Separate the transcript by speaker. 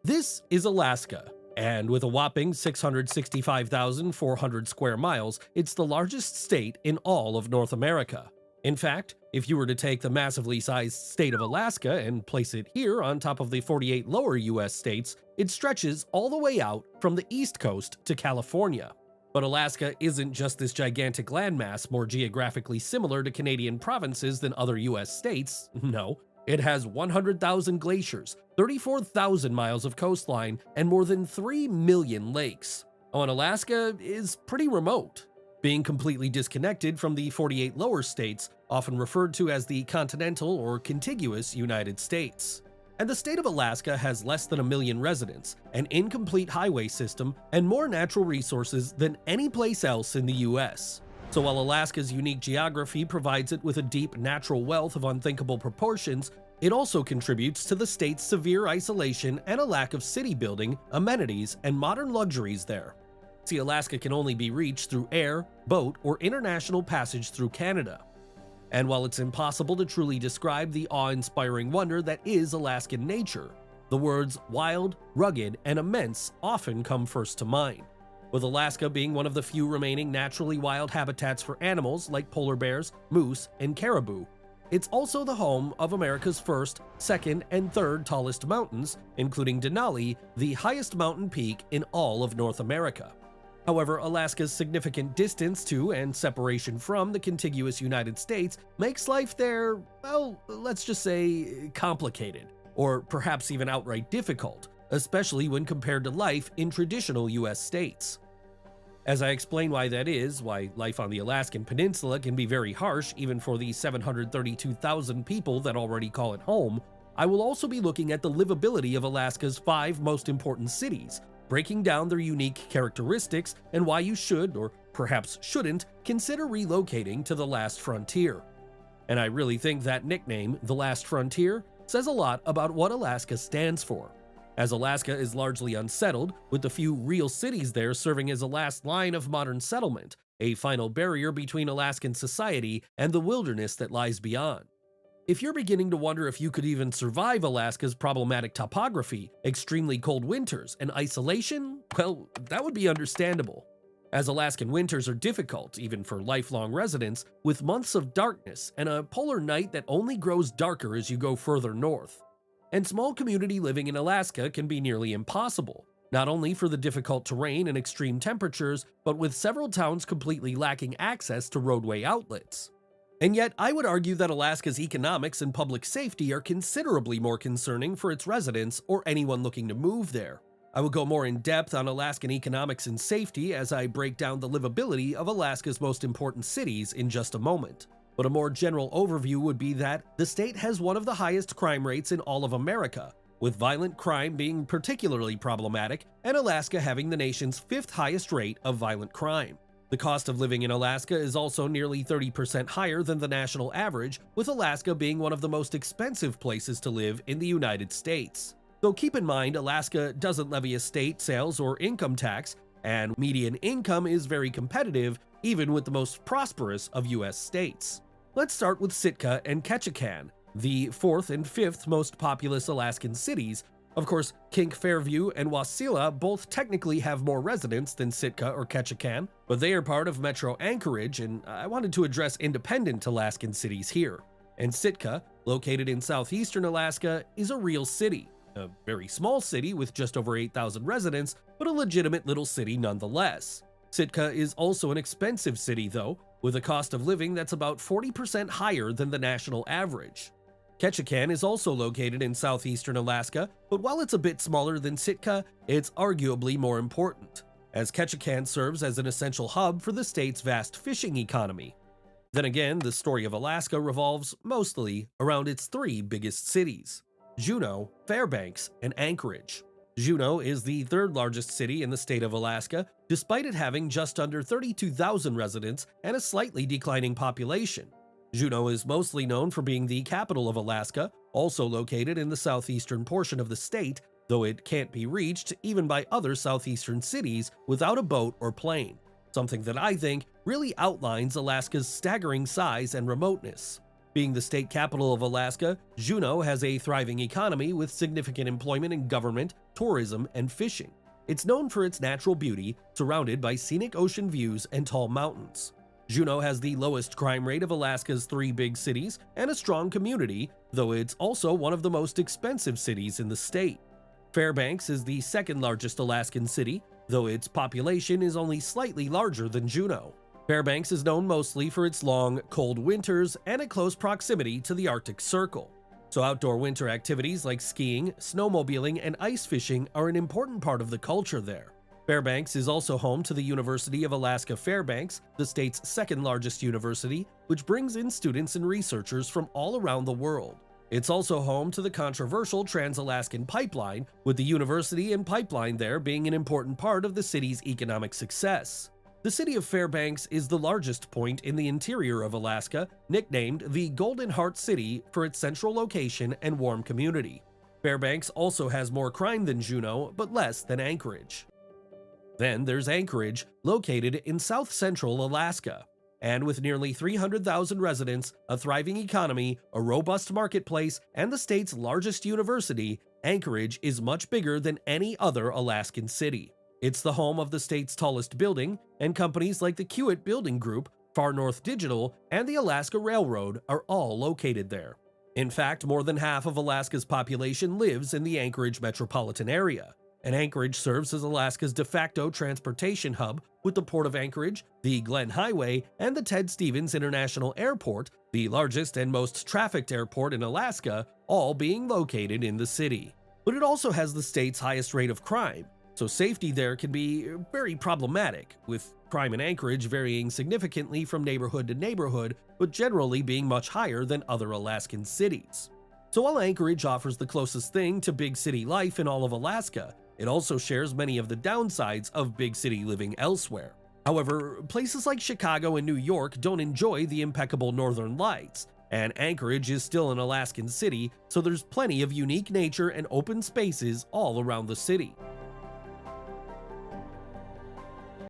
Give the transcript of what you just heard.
Speaker 1: This is Alaska, and with a whopping 665,400 square miles, it's the largest state in all of North America. In fact, if you were to take the massively sized state of Alaska and place it here on top of the 48 lower US states, it stretches all the way out from the East Coast to California. But Alaska isn't just this gigantic landmass more geographically similar to Canadian provinces than other US states. No, it has 100,000 glaciers, 34,000 miles of coastline, and more than 3 million lakes. Oh, and Alaska is pretty remote, being completely disconnected from the 48 lower states, often referred to as the continental or contiguous United States. And the state of Alaska has less than 1 million residents, an incomplete highway system, and more natural resources than any place else in the US. So while Alaska's unique geography provides it with a deep natural wealth of unthinkable proportions, it also contributes to the state's severe isolation and a lack of city building, amenities, and modern luxuries there. See, Alaska can only be reached through air, boat, or international passage through Canada. And while it's impossible to truly describe the awe-inspiring wonder that is Alaskan nature, the words wild, rugged, and immense often come first to mind, with Alaska being one of the few remaining naturally wild habitats for animals like polar bears, moose, and caribou. It's also the home of America's first, second, and third tallest mountains, including Denali, the highest mountain peak in all of North America. However, Alaska's significant distance to and separation from the contiguous United States makes life there, well, let's just say complicated, or perhaps even outright difficult, especially when compared to life in traditional US states. As I explain why that is, why life on the Alaskan Peninsula can be very harsh even for the 732,000 people that already call it home, I will also be looking at the livability of Alaska's 5 most important cities, breaking down their unique characteristics and why you should, or perhaps shouldn't, consider relocating to the Last Frontier. And I really think that nickname, the Last Frontier, says a lot about what Alaska stands for, as Alaska is largely unsettled, with the few real cities there serving as a last line of modern settlement, a final barrier between Alaskan society and the wilderness that lies beyond. If you're beginning to wonder if you could even survive Alaska's problematic topography, extremely cold winters, and isolation, well, that would be understandable, as Alaskan winters are difficult even for lifelong residents, with months of darkness and a polar night that only grows darker as you go further north. And small community living in Alaska can be nearly impossible, not only for the difficult terrain and extreme temperatures, but with several towns completely lacking access to roadway outlets. And yet, I would argue that Alaska's economics and public safety are considerably more concerning for its residents or anyone looking to move there. I will go more in depth on Alaskan economics and safety as I break down the livability of Alaska's most important cities in just a moment. But a more general overview would be that the state has one of the highest crime rates in all of America, with violent crime being particularly problematic, and Alaska having the nation's 5th highest rate of violent crime. The cost of living in Alaska is also nearly 30% higher than the national average, with Alaska being one of the most expensive places to live in the United States. Though keep in mind, Alaska doesn't levy a state sales or income tax, and median income is very competitive, even with the most prosperous of US states. Let's start with Sitka and Ketchikan, the 4th and 5th most populous Alaskan cities. Of course, Kink, Fairview, and Wasilla both technically have more residents than Sitka or Ketchikan, but they are part of Metro Anchorage, and I wanted to address independent Alaskan cities here. And Sitka, located in southeastern Alaska, is a real city. A very small city with just over 8,000 residents, but a legitimate little city nonetheless. Sitka is also an expensive city though, with a cost of living that's about 40% higher than the national average. Ketchikan is also located in southeastern Alaska, but while it's a bit smaller than Sitka, it's arguably more important, as Ketchikan serves as an essential hub for the state's vast fishing economy. Then again, the story of Alaska revolves mostly around its 3 biggest cities: Juneau, Fairbanks, and Anchorage. Juneau is the 3rd largest city in the state of Alaska, despite it having just under 32,000 residents and a slightly declining population. Juneau is mostly known for being the capital of Alaska, also located in the southeastern portion of the state, though it can't be reached even by other southeastern cities without a boat or plane, something that I think really outlines Alaska's staggering size and remoteness. Being the state capital of Alaska, Juneau has a thriving economy with significant employment in government, tourism, and fishing. It's known for its natural beauty, surrounded by scenic ocean views and tall mountains. Juneau has the lowest crime rate of Alaska's 3 big cities and a strong community, though it's also one of the most expensive cities in the state. Fairbanks is the second largest Alaskan city, though its population is only slightly larger than Juneau. Fairbanks is known mostly for its long, cold winters and a close proximity to the Arctic Circle. So outdoor winter activities like skiing, snowmobiling, and ice fishing are an important part of the culture there. Fairbanks is also home to the University of Alaska Fairbanks, the state's second largest university, which brings in students and researchers from all around the world. It's also home to the controversial Trans-Alaskan Pipeline, with the university and pipeline there being an important part of the city's economic success. The city of Fairbanks is the largest point in the interior of Alaska, nicknamed the Golden Heart City for its central location and warm community. Fairbanks also has more crime than Juneau, but less than Anchorage. Then there's Anchorage, located in south-central Alaska. And with nearly 300,000 residents, a thriving economy, a robust marketplace, and the state's largest university, Anchorage is much bigger than any other Alaskan city. It's the home of the state's tallest building, and companies like the Kiewit Building Group, Far North Digital, and the Alaska Railroad are all located there. In fact, more than half of Alaska's population lives in the Anchorage metropolitan area. And Anchorage serves as Alaska's de facto transportation hub, with the Port of Anchorage, the Glenn Highway, and the Ted Stevens International Airport, the largest and most trafficked airport in Alaska, all being located in the city. But it also has the state's highest rate of crime, so safety there can be very problematic, with crime in Anchorage varying significantly from neighborhood to neighborhood, but generally being much higher than other Alaskan cities. So while Anchorage offers the closest thing to big city life in all of Alaska, it also shares many of the downsides of big city living elsewhere. However, places like Chicago and New York don't enjoy the impeccable northern lights, and Anchorage is still an Alaskan city, so there's plenty of unique nature and open spaces all around the city.